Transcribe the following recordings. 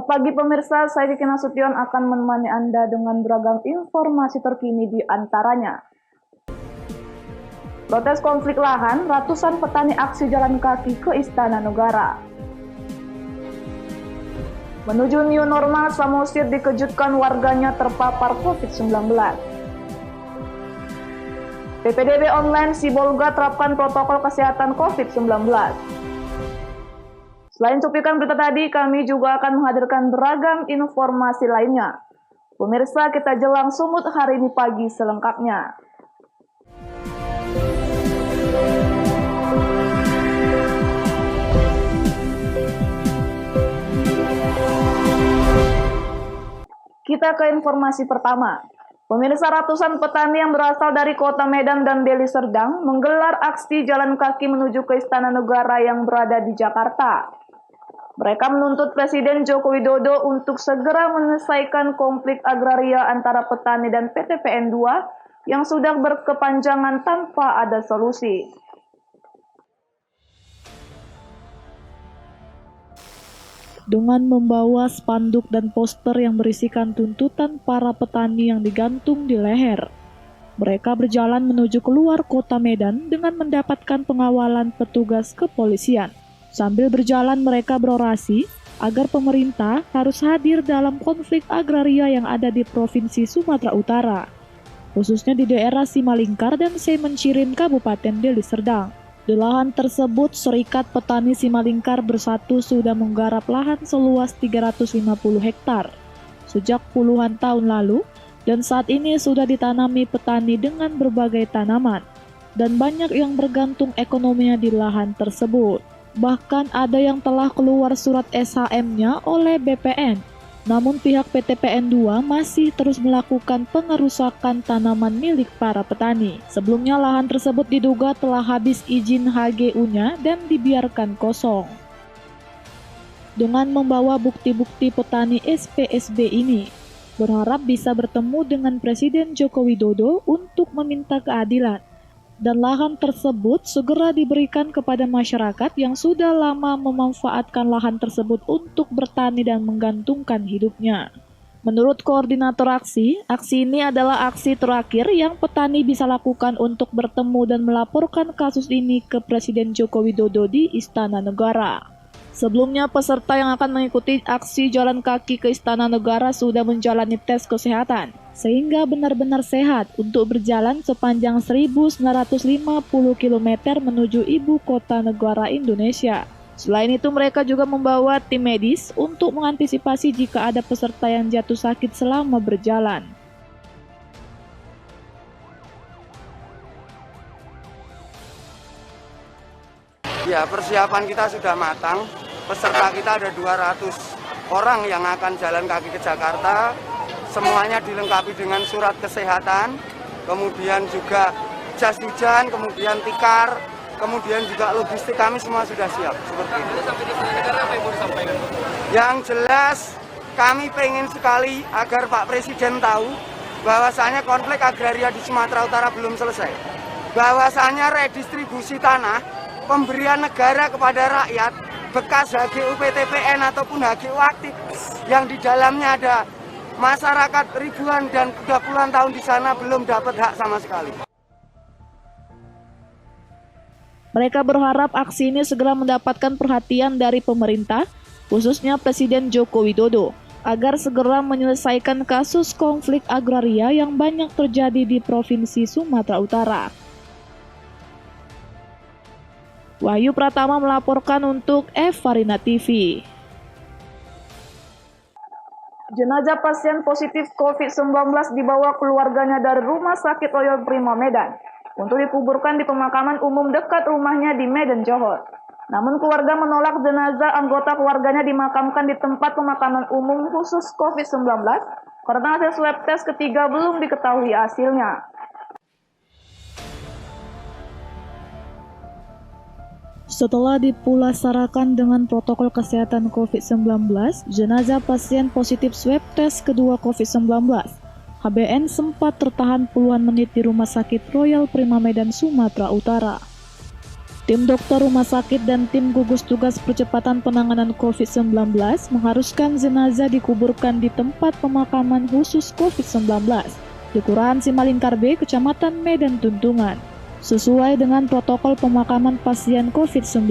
Selamat pagi pemirsa, saya Kiki Nasution akan menemani Anda dengan beragam informasi terkini di antaranya. Protes konflik lahan, ratusan petani aksi jalan kaki ke Istana Negara. Menuju new normal, Samosir dikejutkan warganya terpapar COVID-19. PPDB online Sibolga terapkan protokol kesehatan COVID-19. Selain cuplikan berita tadi, kami juga akan menghadirkan beragam informasi lainnya. Pemirsa, kita jelang sumut hari ini pagi selengkapnya. Kita ke informasi pertama. Pemirsa, ratusan petani yang berasal dari kota Medan dan Deli Serdang menggelar aksi jalan kaki menuju ke Istana Negara yang berada di Jakarta. Mereka menuntut Presiden Joko Widodo untuk segera menyelesaikan konflik agraria antara petani dan PT PN 2 yang sudah berkepanjangan tanpa ada solusi. Dengan membawa spanduk dan poster yang berisikan tuntutan para petani yang digantung di leher, mereka berjalan menuju keluar kota Medan dengan mendapatkan pengawalan petugas kepolisian. Sambil berjalan mereka berorasi agar pemerintah harus hadir dalam konflik agraria yang ada di Provinsi Sumatera Utara, khususnya di daerah Simalingkar dan Semencirim Kabupaten Deli Serdang. Di lahan tersebut, Serikat Petani Simalingkar Bersatu sudah menggarap lahan seluas 350 hektar sejak puluhan tahun lalu dan saat ini sudah ditanami petani dengan berbagai tanaman dan banyak yang bergantung ekonominya di lahan tersebut. Bahkan ada yang telah keluar surat SHM-nya oleh BPN. Namun pihak PT PN 2 masih terus melakukan pengerusakan tanaman milik para petani. Sebelumnya lahan tersebut diduga telah habis izin HGU-nya dan dibiarkan kosong. Dengan membawa bukti-bukti petani SPSB ini, berharap bisa bertemu dengan Presiden Joko Widodo untuk meminta keadilan. Dan lahan tersebut segera diberikan kepada masyarakat yang sudah lama memanfaatkan lahan tersebut untuk bertani dan menggantungkan hidupnya. Menurut koordinator aksi ini adalah aksi terakhir yang petani bisa lakukan untuk bertemu dan melaporkan kasus ini ke Presiden Joko Widodo di Istana Negara. Sebelumnya, peserta yang akan mengikuti aksi jalan kaki ke Istana Negara sudah menjalani tes kesehatan, sehingga benar-benar sehat untuk berjalan sepanjang 1.950 km menuju ibu kota negara Indonesia. Selain itu, mereka juga membawa tim medis untuk mengantisipasi jika ada peserta yang jatuh sakit selama berjalan. Ya, persiapan kita sudah matang. Peserta kita ada 200 orang yang akan jalan kaki ke Jakarta. Semuanya dilengkapi dengan surat kesehatan, kemudian juga jas hujan, kemudian tikar, kemudian juga logistik kami semua sudah siap. Seperti itu. Sampai di Istana Negara apa yang mau disampaikan? Yang jelas kami pengen sekali agar Pak Presiden tahu bahwasanya konflik agraria di Sumatera Utara belum selesai. Bahwasanya redistribusi tanah, pemberian negara kepada rakyat, bekas HGU PT PN ataupun HGU aktif yang di dalamnya ada masyarakat ribuan dan sudah puluhan tahun di sana belum dapat hak sama sekali. Mereka berharap aksi ini segera mendapatkan perhatian dari pemerintah, khususnya Presiden Joko Widodo, agar segera menyelesaikan kasus konflik agraria yang banyak terjadi di Provinsi Sumatera Utara. Wahyu Pratama melaporkan untuk Evarina TV. Jenazah pasien positif COVID-19 dibawa keluarganya dari Rumah Sakit Royal Prima Medan untuk dikuburkan di pemakaman umum dekat rumahnya di Medan, Johor. Namun keluarga menolak jenazah anggota keluarganya dimakamkan di tempat pemakaman umum khusus COVID-19 karena hasil swab test ketiga belum diketahui hasilnya. Setelah dipulasarakan dengan protokol kesehatan COVID-19, jenazah pasien positif swab test kedua COVID-19, HBN sempat tertahan puluhan menit di Rumah Sakit Royal Prima Medan, Sumatera Utara. Tim dokter rumah sakit dan tim gugus tugas percepatan penanganan COVID-19 mengharuskan jenazah dikuburkan di tempat pemakaman khusus COVID-19 di Kelurahan Simalingkar B, Kecamatan Medan Tuntungan, sesuai dengan protokol pemakaman pasien COVID-19.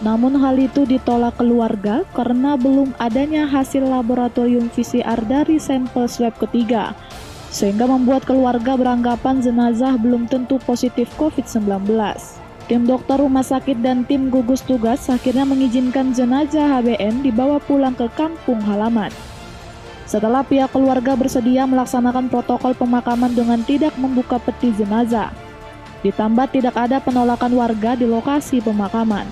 Namun hal itu ditolak keluarga karena belum adanya hasil laboratorium PCR dari sampel swab ketiga, sehingga membuat keluarga beranggapan jenazah belum tentu positif COVID-19. Tim dokter rumah sakit dan tim gugus tugas akhirnya mengizinkan jenazah HBN dibawa pulang ke kampung halaman. Setelah pihak keluarga bersedia melaksanakan protokol pemakaman dengan tidak membuka peti jenazah, ditambah tidak ada penolakan warga di lokasi pemakaman.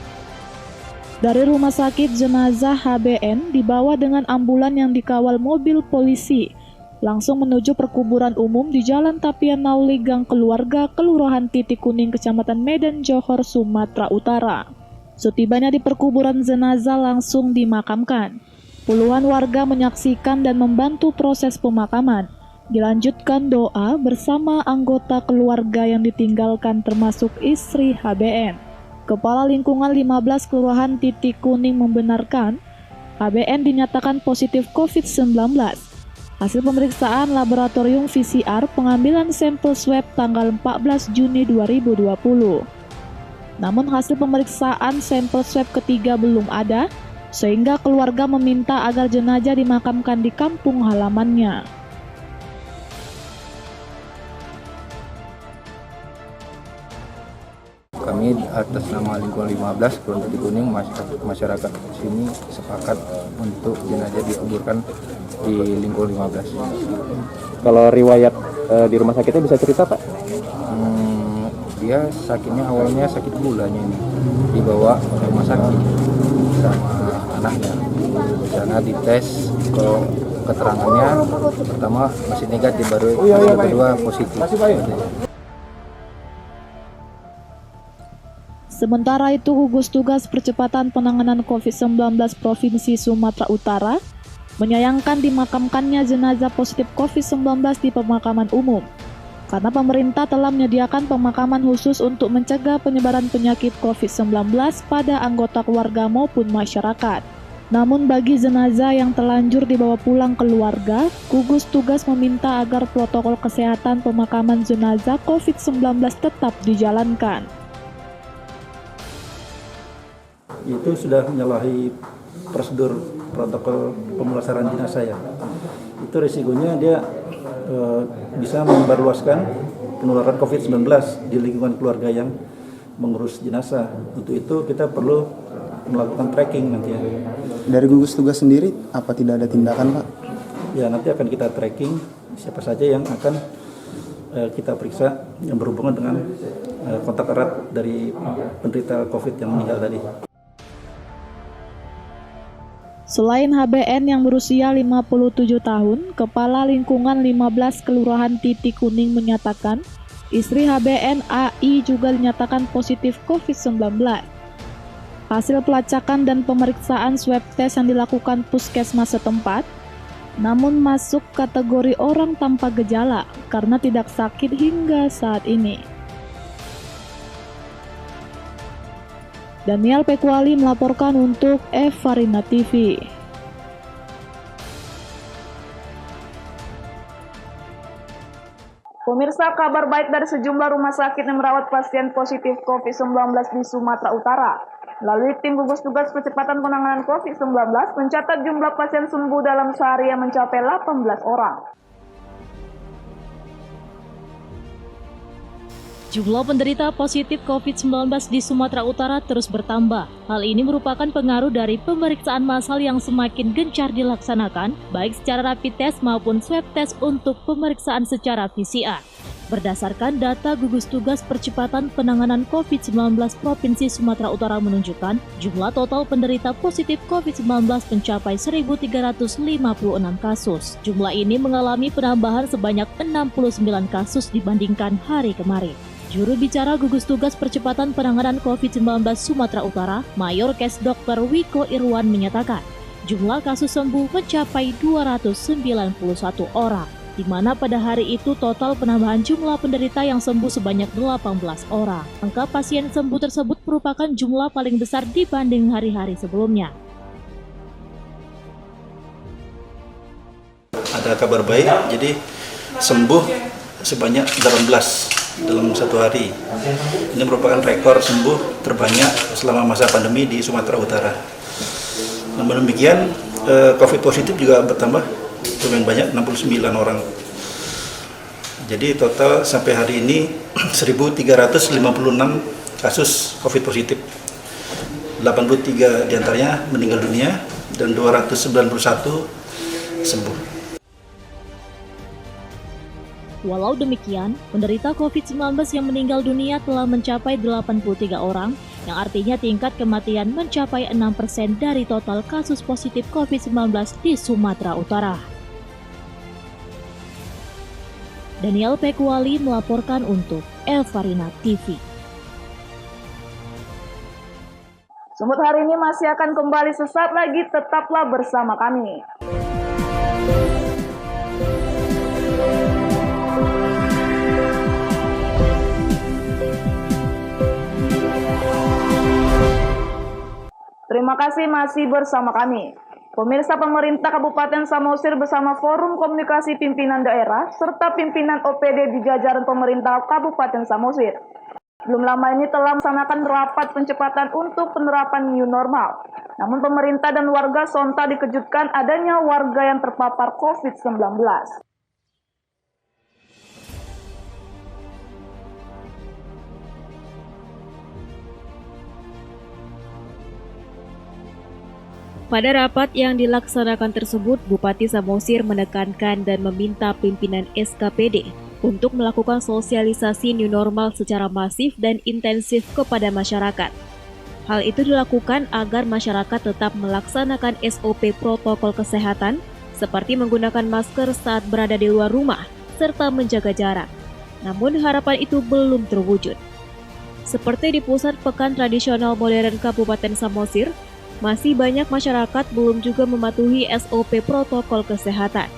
Dari rumah sakit, jenazah HBN dibawa dengan ambulan yang dikawal mobil polisi langsung menuju perkuburan umum di Jalan Tapian Nauli Gang Keluarga, Kelurahan Titik Kuning, Kecamatan Medan Johor, Sumatera Utara. Setibanya di perkuburan, jenazah langsung dimakamkan. Puluhan warga menyaksikan dan membantu proses pemakaman. Dilanjutkan doa bersama anggota keluarga yang ditinggalkan termasuk istri HBN. Kepala Lingkungan 15 Kelurahan Titik Kuning membenarkan HBN dinyatakan positif COVID-19. Hasil pemeriksaan laboratorium PCR pengambilan sampel swab tanggal 14 Juni 2020. Namun hasil pemeriksaan sampel swab ketiga belum ada, sehingga keluarga meminta agar jenazah dimakamkan di kampung halamannya. Kami atas nama Lingkungan 15 Kelurahan Titik Kuning, masyarakat sini sepakat untuk jenazah dikuburkan di Lingkungan 15. Kalau riwayat di rumah sakitnya bisa cerita, Pak? Dia sakitnya awalnya sakit gulanya ini, dibawa ke rumah sakit sama anaknya. Di sana dites, kalau keterangannya pertama masih negatif, baru yang kedua positif. Sementara itu, gugus tugas percepatan penanganan COVID-19 Provinsi Sumatera Utara menyayangkan dimakamkannya jenazah positif COVID-19 di pemakaman umum, karena pemerintah telah menyediakan pemakaman khusus untuk mencegah penyebaran penyakit COVID-19 pada anggota keluarga maupun masyarakat. Namun bagi jenazah yang terlanjur dibawa pulang keluarga, gugus tugas meminta agar protokol kesehatan pemakaman jenazah COVID-19 tetap dijalankan. Itu sudah menyalahi prosedur protokol pemulasaran jenazah ya. Itu risikonya dia bisa memperluaskan penularan COVID-19 di lingkungan keluarga yang mengurus jenazah. Untuk itu kita perlu melakukan tracking nanti ya. Dari gugus tugas sendiri apa tidak ada tindakan, Pak? Ya, nanti akan kita tracking siapa saja yang akan kita periksa yang berhubungan dengan kontak erat dari penderita COVID yang meninggal tadi. Selain HBN yang berusia 57 tahun, Kepala Lingkungan 15 Kelurahan Titik Kuning menyatakan istri HBN AI juga dinyatakan positif COVID-19. Hasil pelacakan dan pemeriksaan swab test yang dilakukan puskesmas setempat, namun masuk kategori orang tanpa gejala karena tidak sakit hingga saat ini. Daniel Pekuali melaporkan untuk Evarina TV. Pemirsa, kabar baik dari sejumlah rumah sakit yang merawat pasien positif COVID-19 di Sumatera Utara. Lalu tim gugus tugas percepatan penanganan COVID-19 mencatat jumlah pasien sembuh dalam sehari yang mencapai 18 orang. Jumlah penderita positif COVID-19 di Sumatera Utara terus bertambah. Hal ini merupakan pengaruh dari pemeriksaan massal yang semakin gencar dilaksanakan, baik secara rapid test maupun swab test untuk pemeriksaan secara PCR. Berdasarkan data gugus tugas percepatan penanganan COVID-19 Provinsi Sumatera Utara menunjukkan, jumlah total penderita positif COVID-19 mencapai 1.356 kasus. Jumlah ini mengalami penambahan sebanyak 69 kasus dibandingkan hari kemarin. Juru bicara gugus tugas percepatan penanganan COVID-19 Sumatera Utara, Mayor Kes Dr. Wiko Irwan menyatakan, jumlah kasus sembuh mencapai 291 orang. di mana pada hari itu total penambahan jumlah penderita yang sembuh sebanyak 18 orang. Angka pasien sembuh tersebut merupakan jumlah paling besar dibanding hari-hari sebelumnya. Ada kabar baik, jadi sembuh sebanyak 18 dalam satu hari. Ini merupakan rekor sembuh terbanyak selama masa pandemi di Sumatera Utara. Namun demikian, COVID positif juga bertambah lumayan banyak, 69 orang. Jadi total sampai hari ini 1.356 kasus COVID positif. 83 diantaranya meninggal dunia dan 291 sembuh. Walau demikian, penderita COVID-19 yang meninggal dunia telah mencapai 83 orang, yang artinya tingkat kematian mencapai 6% dari total kasus positif COVID-19 di Sumatera Utara. Daniel Pekwali melaporkan untuk Elvarina TV. Sumut hari ini masih akan kembali sesaat lagi, tetaplah bersama kami. Terima kasih masih bersama kami. Pemirsa, pemerintah Kabupaten Samosir bersama Forum Komunikasi Pimpinan Daerah serta pimpinan OPD di jajaran pemerintah Kabupaten Samosir belum lama ini telah melaksanakan rapat pencepatan untuk penerapan new normal. Namun pemerintah dan warga sontak dikejutkan adanya warga yang terpapar COVID-19. Pada rapat yang dilaksanakan tersebut, Bupati Samosir menekankan dan meminta pimpinan SKPD untuk melakukan sosialisasi new normal secara masif dan intensif kepada masyarakat. Hal itu dilakukan agar masyarakat tetap melaksanakan SOP protokol kesehatan seperti menggunakan masker saat berada di luar rumah serta menjaga jarak. Namun harapan itu belum terwujud. Seperti di Pusat Pekan Tradisional Modern Kabupaten Samosir, masih banyak masyarakat belum juga mematuhi SOP protokol kesehatan.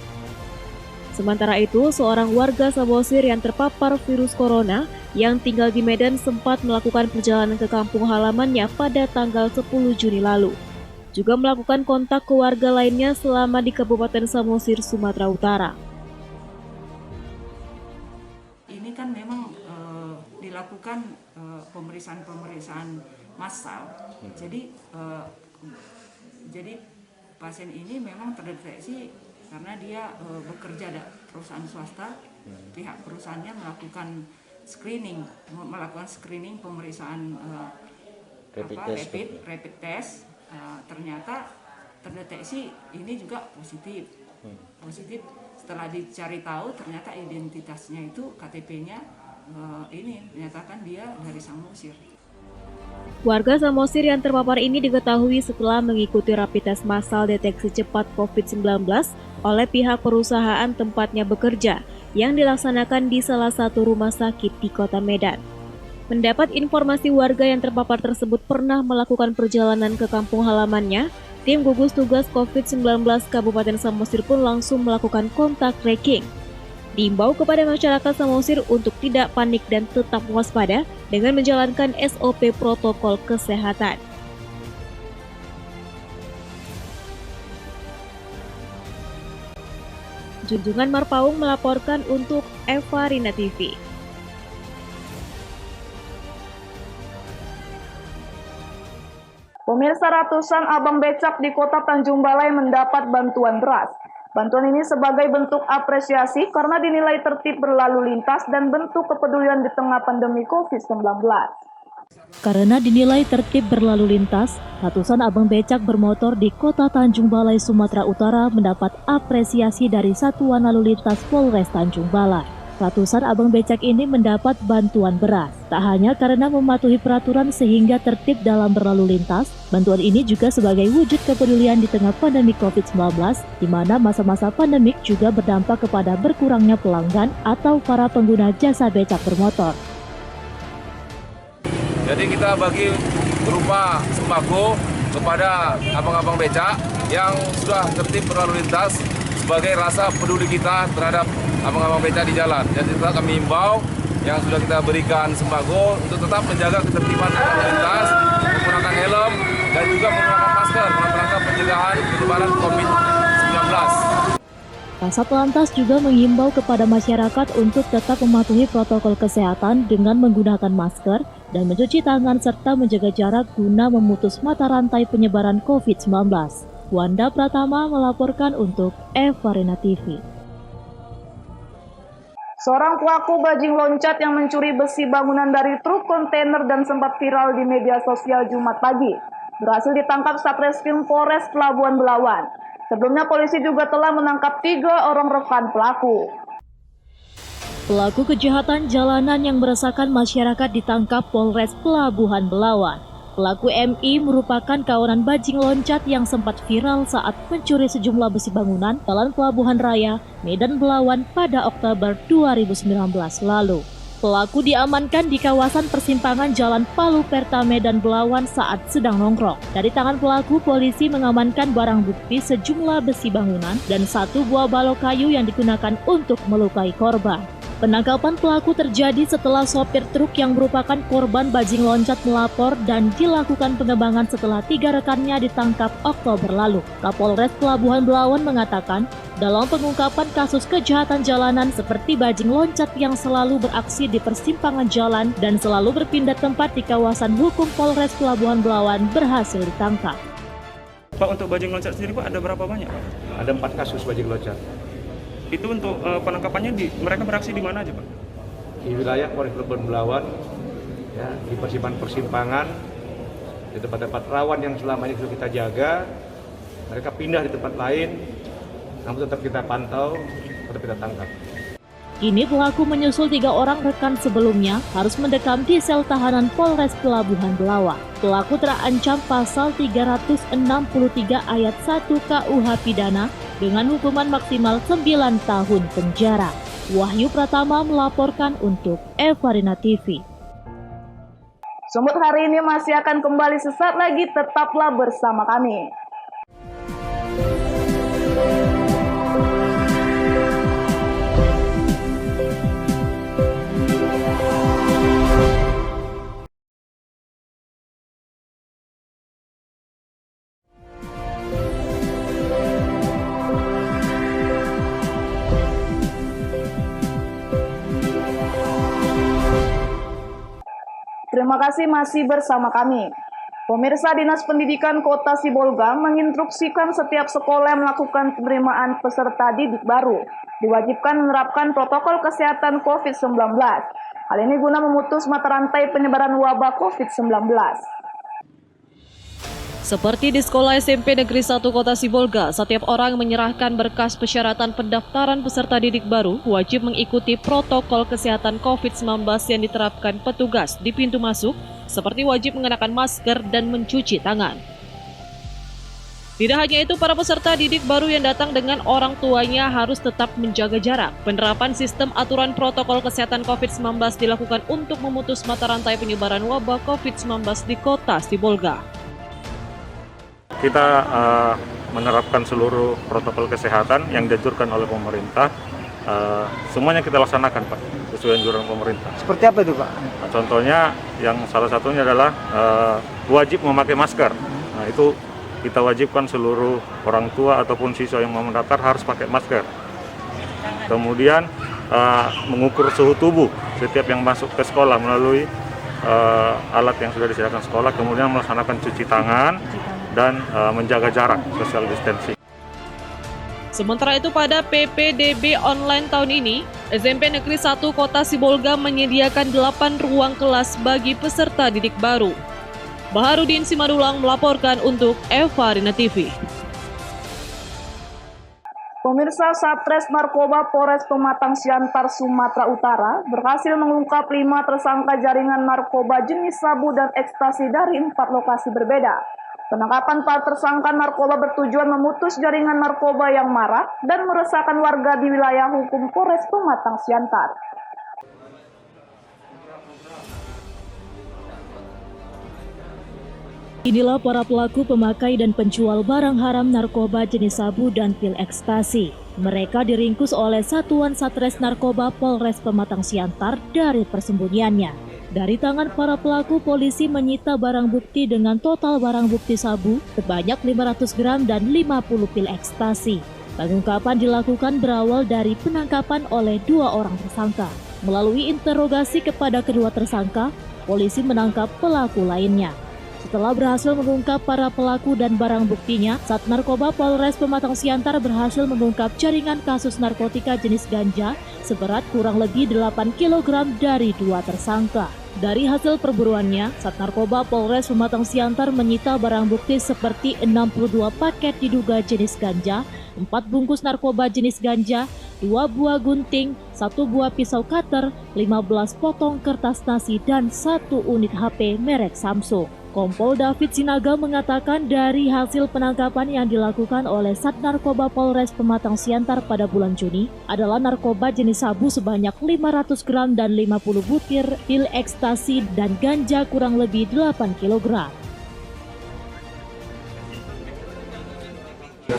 Sementara itu, seorang warga Samosir yang terpapar virus corona yang tinggal di Medan sempat melakukan perjalanan ke kampung halamannya pada tanggal 10 Juni lalu. Juga melakukan kontak ke warga lainnya selama di Kabupaten Samosir, Sumatera Utara. Ini kan memang dilakukan pemeriksaan massal. Jadi pasien ini memang terdeteksi karena dia bekerja di perusahaan swasta, pihak perusahaannya melakukan screening pemeriksaan rapid test, ternyata terdeteksi ini juga positif. Setelah dicari tahu ternyata identitasnya itu KTP-nya ini menyatakan dia dari Samosir. Warga Samosir yang terpapar ini diketahui setelah mengikuti rapid test massal deteksi cepat COVID-19 oleh pihak perusahaan tempatnya bekerja yang dilaksanakan di salah satu rumah sakit di Kota Medan. Mendapat informasi warga yang terpapar tersebut pernah melakukan perjalanan ke kampung halamannya, tim gugus tugas COVID-19 Kabupaten Samosir pun langsung melakukan kontak tracking. Diimbau kepada masyarakat Samosir untuk tidak panik dan tetap waspada dengan menjalankan SOP protokol kesehatan. Junjungan Marpaung melaporkan untuk Elvarina TV. Pemirsa, ratusan abang becak di Kota Tanjung Balai mendapat bantuan beras. Bantuan ini sebagai bentuk apresiasi karena dinilai tertib berlalu lintas dan bentuk kepedulian di tengah pandemi COVID-19. Karena dinilai tertib berlalu lintas, ratusan abang becak bermotor di Kota Tanjung Balai, Sumatera Utara mendapat apresiasi dari Satuan Lalu Lintas Polres Tanjung Balai. Ratusan abang becak ini mendapat bantuan beras. Tak hanya karena mematuhi peraturan sehingga tertib dalam berlalu lintas, bantuan ini juga sebagai wujud kepedulian di tengah pandemi COVID-19, di mana masa-masa pandemik juga berdampak kepada berkurangnya pelanggan atau para pengguna jasa becak bermotor. Jadi kita bagi berupa sembako kepada abang-abang becak yang sudah tertib berlalu lintas sebagai rasa peduli kita terhadap abang-abang beca di jalan. Jadi tetap kami himbau yang sudah kita berikan sembako untuk tetap menjaga ketertiban lalu lintas, menggunakan helm dan juga menggunakan masker dalam rangka pencegahan penyebaran COVID-19. Kasat Lantas juga menghimbau kepada masyarakat untuk tetap mematuhi protokol kesehatan dengan menggunakan masker dan mencuci tangan serta menjaga jarak guna memutus mata rantai penyebaran COVID-19. Wanda Pratama melaporkan untuk Evarina TV. Seorang pelaku bajing loncat yang mencuri besi bangunan dari truk kontainer dan sempat viral di media sosial Jumat pagi berhasil ditangkap Satreskrim Polres Pelabuhan Belawan. Sebelumnya polisi juga telah menangkap 3 orang rekan pelaku. Pelaku kejahatan jalanan yang meresahkan masyarakat ditangkap Polres Pelabuhan Belawan. Pelaku MI merupakan kawanan bajing loncat yang sempat viral saat mencuri sejumlah besi bangunan Jalan Pelabuhan Raya, Medan Belawan pada Oktober 2019 lalu. Pelaku diamankan di kawasan persimpangan Jalan Palu Perta Medan Belawan saat sedang nongkrong. Dari tangan pelaku, polisi mengamankan barang bukti sejumlah besi bangunan dan 1 buah balok kayu yang digunakan untuk melukai korban. Penangkapan pelaku terjadi setelah sopir truk yang merupakan korban bajing loncat melapor dan dilakukan pengembangan setelah 3 rekannya ditangkap Oktober lalu. Kapolres Pelabuhan Belawan mengatakan, dalam pengungkapan kasus kejahatan jalanan seperti bajing loncat yang selalu beraksi di persimpangan jalan dan selalu berpindah tempat di kawasan hukum, Polres Pelabuhan Belawan berhasil ditangkap. Pak, untuk bajing loncat sendiri Pak ada berapa banyak Pak? Ada 4 kasus bajing loncat. Itu untuk penangkapannya mereka beraksi di mana aja Pak? Di wilayah Polres Pelabuhan Belawan, ya, di persimpangan, di tempat-tempat rawan yang selama ini sudah kita jaga. Mereka pindah di tempat lain, namun tetap kita pantau, tetap kita tangkap. Kini pelaku menyusul 3 orang rekan sebelumnya harus mendekam di sel tahanan Polres Pelabuhan Belawan. Pelaku terancam pasal 363 ayat 1 KUH Pidana dengan hukuman maksimal 9 tahun penjara. Wahyu Pratama melaporkan untuk Evarina TV. Sumut hari ini masih akan kembali sesaat lagi, tetaplah bersama kami. Terima kasih masih bersama kami. Pemirsa, Dinas Pendidikan Kota Sibolga menginstruksikan setiap sekolah yang melakukan penerimaan peserta didik baru diwajibkan menerapkan protokol kesehatan COVID-19. Hal ini guna memutus mata rantai penyebaran wabah COVID-19. Seperti di Sekolah SMP Negeri 1 Kota Sibolga, setiap orang menyerahkan berkas persyaratan pendaftaran peserta didik baru wajib mengikuti protokol kesehatan COVID-19 yang diterapkan petugas di pintu masuk, seperti wajib mengenakan masker dan mencuci tangan. Tidak hanya itu, para peserta didik baru yang datang dengan orang tuanya harus tetap menjaga jarak. Penerapan sistem aturan protokol kesehatan COVID-19 dilakukan untuk memutus mata rantai penyebaran wabah COVID-19 di Kota Sibolga. Kita menerapkan seluruh protokol kesehatan yang dianjurkan oleh pemerintah. Semuanya kita laksanakan, Pak, sesuai anjuran pemerintah. Seperti apa itu, Pak? Nah, contohnya yang salah satunya adalah wajib memakai masker. Nah, itu kita wajibkan seluruh orang tua ataupun siswa yang mau mendaftar harus pakai masker. Kemudian mengukur suhu tubuh setiap yang masuk ke sekolah melalui alat yang sudah disediakan sekolah, kemudian melaksanakan cuci tangan dan menjaga jarak, social distancing. Sementara itu, pada PPDB online tahun ini, SMP Negeri 1 Kota Sibolga menyediakan 8 ruang kelas bagi peserta didik baru. Baharudin Simadulang melaporkan untuk Evarina TV. Pemirsa, Satres Narkoba Polres Pematang Siantar, Sumatera Utara berhasil mengungkap 5 tersangka jaringan narkoba jenis sabu dan ekstasi dari 4 lokasi berbeda. Penangkapan para tersangka narkoba bertujuan memutus jaringan narkoba yang marak dan meresahkan warga di wilayah hukum Polres Pematang Siantar. Inilah para pelaku pemakai dan penjual barang haram narkoba jenis sabu dan pil ekstasi. Mereka diringkus oleh Satuan Satres Narkoba Polres Pematang Siantar dari persembunyiannya. Dari tangan para pelaku, polisi menyita barang bukti dengan total barang bukti sabu sebanyak 500 gram dan 50 pil ekstasi. Pengungkapan dilakukan berawal dari penangkapan oleh 2 orang tersangka. Melalui interogasi kepada kedua tersangka, polisi menangkap pelaku lainnya. Setelah berhasil mengungkap para pelaku dan barang buktinya, Sat Narkoba Polres Pematang Siantar berhasil mengungkap jaringan kasus narkotika jenis ganja seberat kurang lebih 8 kg dari 2 tersangka. Dari hasil perburuannya, Sat Narkoba Polres Pematang Siantar menyita barang bukti seperti 62 paket diduga jenis ganja, 4 bungkus narkoba jenis ganja, 2 buah gunting, 1 buah pisau cutter, 15 potong kertas nasi, dan 1 unit HP merek Samsung. Kompol David Sinaga mengatakan dari hasil penangkapan yang dilakukan oleh Sat Narkoba Polres Pematang Siantar pada bulan Juni adalah narkoba jenis sabu sebanyak 500 gram dan 50 butir pil ekstasi dan ganja kurang lebih 8 kg.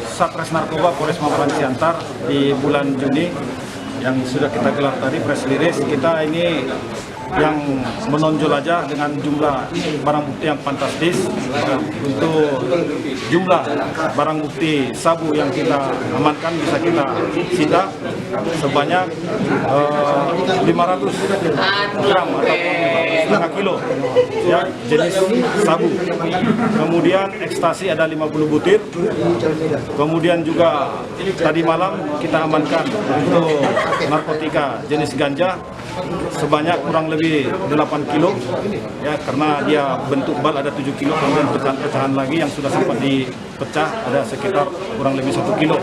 Satres Narkoba Polres Pematang Siantar di bulan Juni yang sudah kita gelar tadi press release, kita ini yang menonjol aja dengan jumlah barang bukti yang fantastis. Untuk jumlah barang bukti sabu yang kita amankan bisa kita sita sebanyak 500 gram ataupun setengah kilo ya, jenis sabu. Kemudian ekstasi ada 50 butir. Kemudian juga tadi malam kita amankan untuk narkotika jenis ganja sebanyak kurang lebih 8 kilo ya, karena dia bentuk bal ada 7 kilo, kemudian pecahan-pecahan lagi yang sudah sempat dipecah ada sekitar kurang lebih 1 kilo.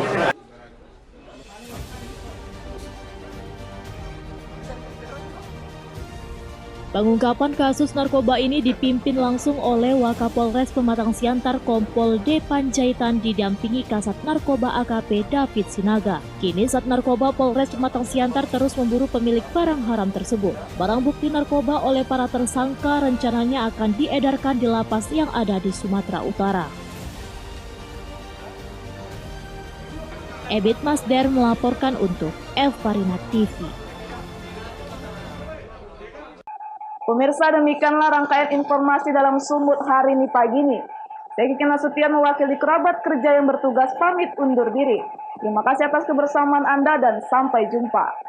Pengungkapan kasus narkoba ini dipimpin langsung oleh Wakapolres Pematang Siantar Kompol D. Panjaitan didampingi Kasat Narkoba AKP David Sinaga. Kini Sat Narkoba Polres Pematang Siantar terus memburu pemilik barang haram tersebut. Barang bukti narkoba oleh para tersangka rencananya akan diedarkan di lapas yang ada di Sumatera Utara. Ebit Masder melaporkan untuk Elvarina TV. Pemirsa, demikianlah rangkaian informasi dalam Sumut hari ini pagi ini. Saya Kiki Nasution mewakili kerabat kerja yang bertugas pamit undur diri. Terima kasih atas kebersamaan Anda dan sampai jumpa.